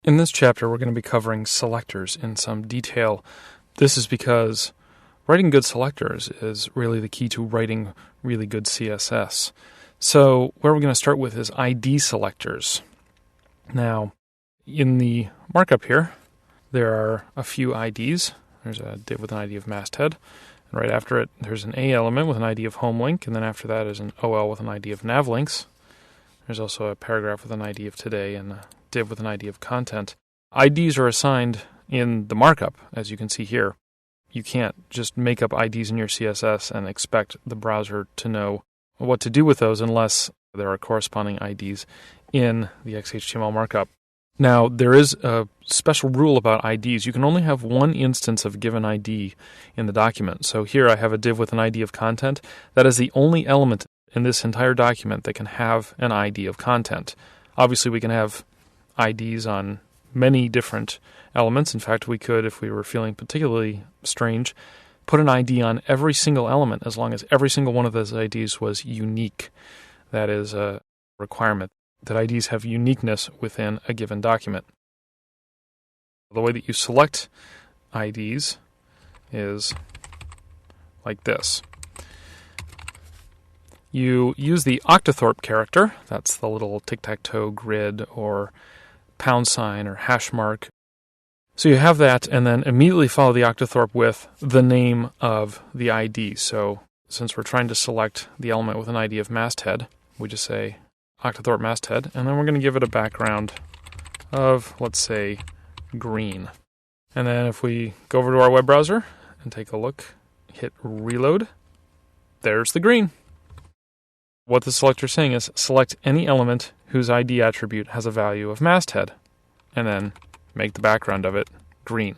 In this chapter, we're going to be covering selectors in some detail. This is because writing good selectors is really the key to writing really good CSS. So where we're going to start with is ID selectors. Now, in the markup here, there are a few IDs. There's a div with an ID of masthead, and right after it, there's an A element with an ID of home link, and then after that is an OL with an ID of nav links. There's also a paragraph with an ID of today and a div with an ID of content. IDs are assigned in the markup, as you can see here. You can't just make up IDs in your CSS and expect the browser to know what to do with those unless there are corresponding IDs in the XHTML markup. Now, there is a special rule about IDs. You can only have one instance of a given ID in the document. So here I have a div with an ID of content. That is the only element in this entire document that can have an ID of content. Obviously, we can have IDs on many different elements. In fact, we could, if we were feeling particularly strange, put an ID on every single element as long as every single one of those IDs was unique. That is a requirement, that IDs have uniqueness within a given document. The way that you select IDs is like this. You use the octothorpe character, that's the little tic-tac-toe grid or pound sign or hash mark. So you have that, and then immediately follow the octothorpe with the name of the ID. So since we're trying to select the element with an ID of masthead, we just say octothorpe masthead, and then we're going to give it a background of, let's say, green. And then if we go over to our web browser and take a look, hit reload, there's the green. What the selector is saying is select any element whose ID attribute has a value of masthead, and then make the background of it green.